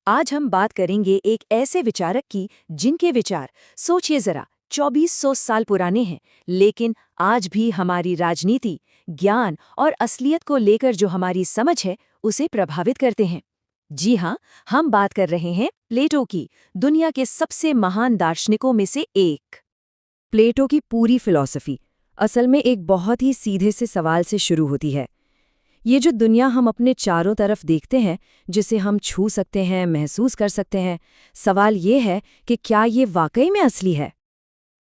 आज हम बात करेंगे एक ऐसे विचारक की जिनके विचार, सोचिए जरा, 2400 साल पुराने हैं, लेकिन आज भी हमारी राजनीति, ज्ञान और असलियत को लेकर जो हमारी समझ है, उसे प्रभावित करते हैं। जी हाँ, हम बात कर रहे हैं प्लेटो की, दुनिया के सबसे महान दार्शनिकों में से एक। प्लेटो की पूरी फिलॉसफी असल में एक बहुत ही सीधे से सवाल से शुरू होती है। ये जो दुनिया हम अपने चारों तरफ देखते हैं, जिसे हम छू सकते हैं, महसूस कर सकते हैं, सवाल ये है कि क्या ये वाकई में असली है?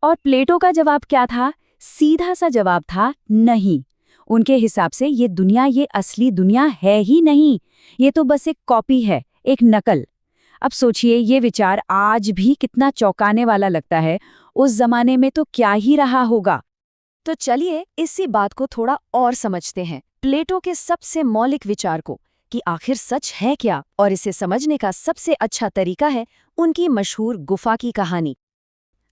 और प्लेटो का जवाब क्या था? सीधा सा जवाब था नहीं। उनके हिसाब से ये दुनिया ये असली दुनिया है ही नहीं, ये तो बस एक कॉपी है, एक नकल। अब सोचिए ये विचार आज भी कितना चौंकाने वाला लगता है, उस जमाने में तो क्या ही रहा होगा। तो चलिए इसी बात को थोड़ा और समझते हैं, प्लेटो के सबसे मौलिक विचार को, कि आखिर सच है क्या। और इसे समझने का सबसे अच्छा तरीका है उनकी मशहूर गुफा की कहानी।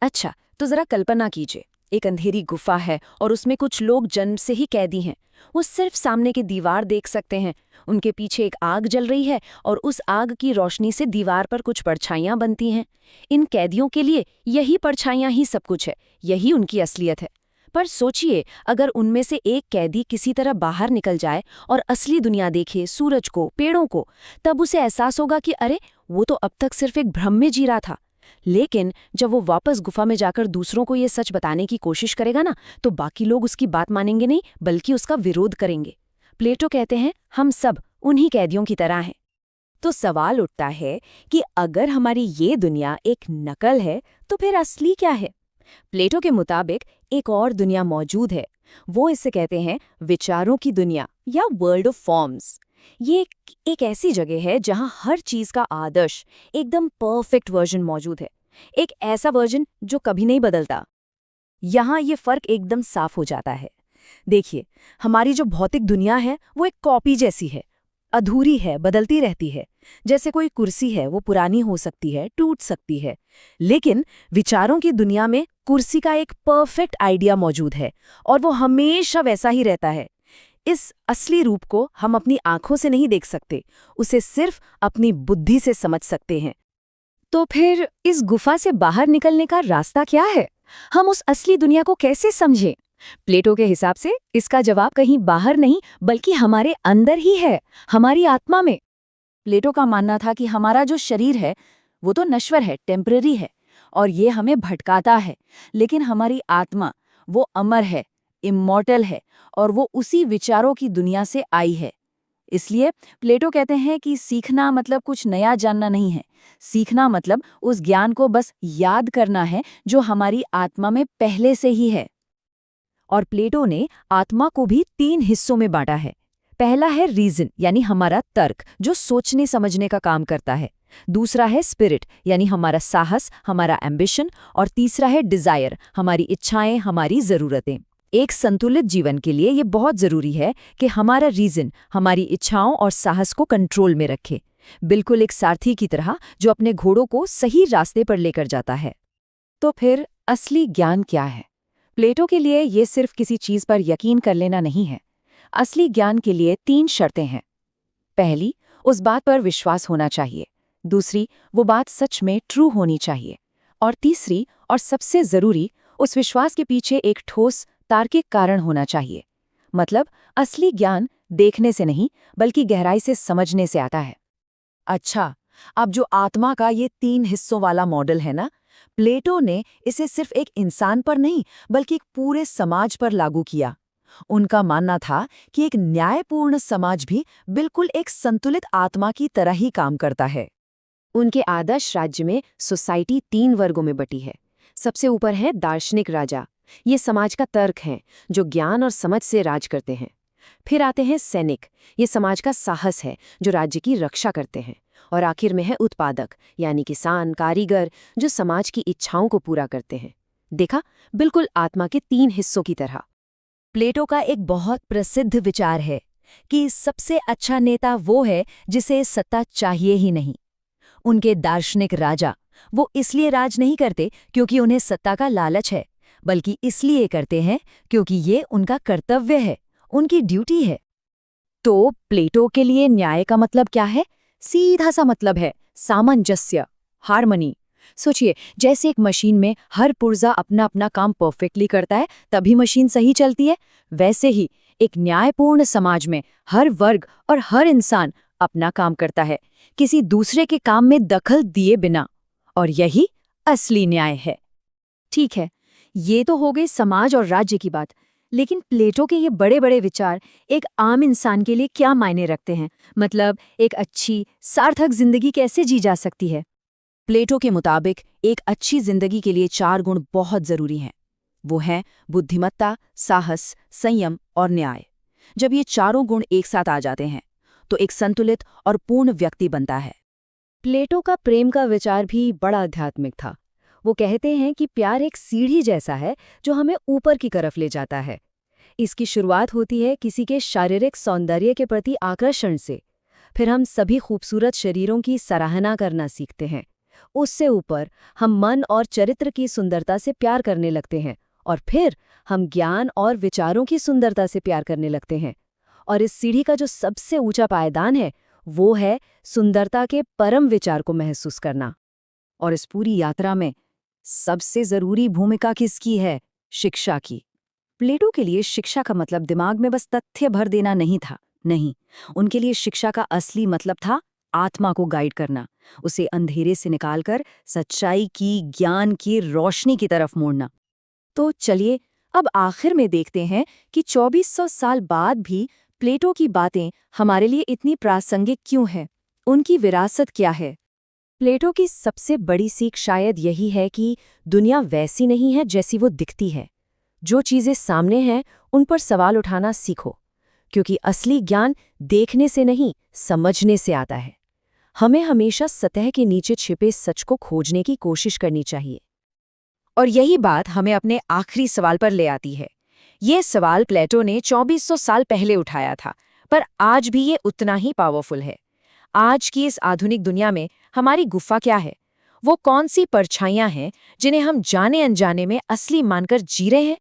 अच्छा, तो जरा कल्पना कीजिए, एक अंधेरी गुफा है और उसमें कुछ लोग जन्म से ही कैदी हैं। वो सिर्फ सामने की दीवार देख सकते हैं। उनके पीछे एक आग जल रही है और उस आग की रोशनी से दीवार पर कुछ परछाइयां बनती हैं। इन कैदियों के लिए यही परछाइयां ही सब कुछ है, यही उनकी असलियत है। पर सोचिए, अगर उनमें से एक कैदी किसी तरह बाहर निकल जाए और असली दुनिया देखे, सूरज को, पेड़ों को, तब उसे एहसास होगा कि अरे, वो तो अब तक सिर्फ एक भ्रम में जी रहा था। लेकिन जब वो वापस गुफा में जाकर दूसरों को ये सच बताने की कोशिश करेगा ना, तो बाकी लोग उसकी बात मानेंगे नहीं, बल्कि उसका विरोध करेंगे। प्लेटो कहते हैं हम सब उन्हीं कैदियों की तरह हैं। तो सवाल उठता है कि अगर हमारी ये दुनिया एक नकल है, तो फिर असली क्या है? प्लेटो के मुताबिक एक और दुनिया मौजूद है। वो इसे कहते हैं विचारों की दुनिया या वर्ल्ड ऑफ फॉर्म्स। ये एक ऐसी जगह है जहां हर चीज का आदर्श, एकदम परफेक्ट वर्जन मौजूद है। एक ऐसा वर्जन जो कभी नहीं बदलता। यहाँ ये फर्क एकदम साफ हो जाता है। देखिए, हमारी जो भौतिक दुनिया है वो एक कॉपी जैसी है, अधूरी है, बदलती रहती है। जैसे कोई कुर्सी है, वो पुरानी हो सकती है, टूट सकती है। लेकिन विचारों की दुनिया में कुर्सी का एक परफेक्ट आइडिया मौजूद है और वो हमेशा वैसा ही रहता है। इस असली रूप को हम अपनी आंखों से नहीं देख सकते, उसे सिर्फ अपनी बुद्धि से समझ सकते हैं। तो फिर इस गुफा से बाहर निकलने का रास्ता क्या है? हम उस असली दुनिया को कैसे समझें? प्लेटो के हिसाब से इसका जवाब कहीं बाहर नहीं, बल्कि हमारे अंदर ही है, हमारी आत्मा में। प्लेटो का मानना था कि हमारा जो शरीर है वो तो नश्वर है, टेम्पररी है, और ये हमें भटकाता है। लेकिन हमारी आत्मा, वो अमर है, इमॉर्टल है, और वो उसी विचारों की दुनिया से आई है। इसलिए प्लेटो कहते हैं कि सीखना मतलब कुछ नया जानना नहीं है। सीखना मतलब उस ज्ञान को बस याद करना है जो हमारी आत्मा में पहले से ही है। और प्लेटो ने आत्मा को भी 3 हिस्सों में बांटा है। पहला है रीजन, यानी हमारा तर्क, जो सोचने समझने का काम करता है। दूसरा है स्पिरिट, यानी हमारा साहस, हमारा एम्बिशन। और तीसरा है डिजायर, हमारी इच्छाएं, हमारी जरूरतें। एक संतुलित जीवन के लिए ये बहुत जरूरी है कि हमारा रीजन हमारी इच्छाओं और साहस को कंट्रोल में रखे, बिल्कुल एक सारथी की तरह जो अपने घोड़ों को सही रास्ते पर लेकर जाता है। तो फिर असली ज्ञान क्या है? प्लेटो के लिए ये सिर्फ किसी चीज पर यकीन कर लेना नहीं है। असली ज्ञान के लिए 3 शर्तें हैं। पहली, उस बात पर विश्वास होना चाहिए। दूसरी, वो बात सच में ट्रू होनी चाहिए। और तीसरी और सबसे जरूरी, उस विश्वास के पीछे एक ठोस तार्किक कारण होना चाहिए। मतलब असली ज्ञान देखने से नहीं, बल्कि गहराई से समझने से आता है। अच्छा, अब जो आत्मा का ये 3 हिस्सों वाला मॉडल है ना, प्लेटो ने इसे सिर्फ एक इंसान पर नहीं, बल्कि एक पूरे समाज पर लागू किया। उनका मानना था कि एक न्यायपूर्ण समाज भी बिल्कुल एक संतुलित आत्मा की तरह ही काम करता है। उनके आदर्श राज्य में सोसाइटी 3 वर्गों में बटी है। सबसे ऊपर है दार्शनिक राजा, ये समाज का तर्क है, जो ज्ञान और समझ से राज करते हैं। फिर आते हैं सैनिक, ये समाज का साहस है, जो राज्य की रक्षा करते हैं। और आखिर में है उत्पादक, यानी किसान, कारीगर, जो समाज की इच्छाओं को पूरा करते हैं। देखा, बिल्कुल आत्मा के 3 हिस्सों की तरह। प्लेटो का एक बहुत प्रसिद्ध विचार है कि सबसे अच्छा नेता वो है जिसे सत्ता चाहिए ही नहीं। उनके दार्शनिक राजा वो इसलिए राज नहीं करते क्योंकि उन्हें सत्ता का लालच है, बल्कि इसलिए करते हैं क्योंकि ये उनका कर्तव्य है, उनकी ड्यूटी है। तो प्लेटो के लिए न्याय का मतलब क्या है? सीधा सा मतलब है सामंजस्य, हार्मनी। सोचिए, जैसे एक मशीन में हर पुर्जा अपना अपना काम परफेक्टली करता है तभी मशीन सही चलती है, वैसे ही एक न्यायपूर्ण समाज में हर वर्ग और हर इंसान अपना काम करता है, किसी दूसरे के काम में दखल दिए बिना। और यही असली न्याय है। ठीक है, ये तो हो गई समाज और राज्य की बात, लेकिन प्लेटो के ये बड़े बड़े विचार एक आम इंसान के लिए क्या मायने रखते हैं? मतलब एक अच्छी, सार्थक जिंदगी कैसे जी जा सकती है? प्लेटो के मुताबिक एक अच्छी जिंदगी के लिए 4 गुण बहुत जरूरी हैं। वो हैं बुद्धिमत्ता, साहस, संयम और न्याय। जब ये चारों गुण एक साथ आ जाते हैं तो एक संतुलित और पूर्ण व्यक्ति बनता है। प्लेटो का प्रेम का विचार भी बड़ा आध्यात्मिक था। वो कहते हैं कि प्यार एक सीढ़ी जैसा है जो हमें ऊपर की तरफ ले जाता है। इसकी शुरुआत होती है किसी के शारीरिक सौंदर्य के प्रति आकर्षण से, फिर हम सभी खूबसूरत शरीरों की सराहना करना सीखते हैं। उससे ऊपर हम मन और चरित्र की सुंदरता से प्यार करने लगते हैं, और फिर हम ज्ञान और विचारों की सुंदरता से प्यार करने लगते हैं। और इस सीढ़ी का जो सबसे ऊंचा पायदान है वो है सुंदरता के परम विचार को महसूस करना। और इस पूरी यात्रा में सबसे जरूरी भूमिका किसकी है? शिक्षा की। प्लेटो के लिए शिक्षा का मतलब दिमाग में बस तथ्य भर देना नहीं था। नहीं, उनके लिए शिक्षा का असली मतलब था आत्मा को गाइड करना, उसे अंधेरे से निकालकर सच्चाई की, ज्ञान की रोशनी की तरफ मोड़ना। तो चलिए अब आखिर में देखते हैं कि 2400 साल बाद भी प्लेटो की बातें हमारे लिए इतनी प्रासंगिक क्यों हैं? उनकी विरासत क्या है? प्लेटो की सबसे बड़ी सीख शायद यही है कि दुनिया वैसी नहीं है जैसी वो दिखती है। जो चीज़ें सामने हैं उन पर सवाल उठाना सीखो, क्योंकि असली ज्ञान देखने से नहीं, समझने से आता है। हमें हमेशा सतह के नीचे छिपे सच को खोजने की कोशिश करनी चाहिए। और यही बात हमें अपने आखिरी सवाल पर ले आती है। ये सवाल प्लेटो ने 2400 साल पहले उठाया था, पर आज भी ये उतना ही पावरफुल है। आज की इस आधुनिक दुनिया में हमारी गुफा क्या है? वो कौन सी परछाइयां हैं जिन्हें हम जाने अनजाने में असली मानकर जी रहे हैं?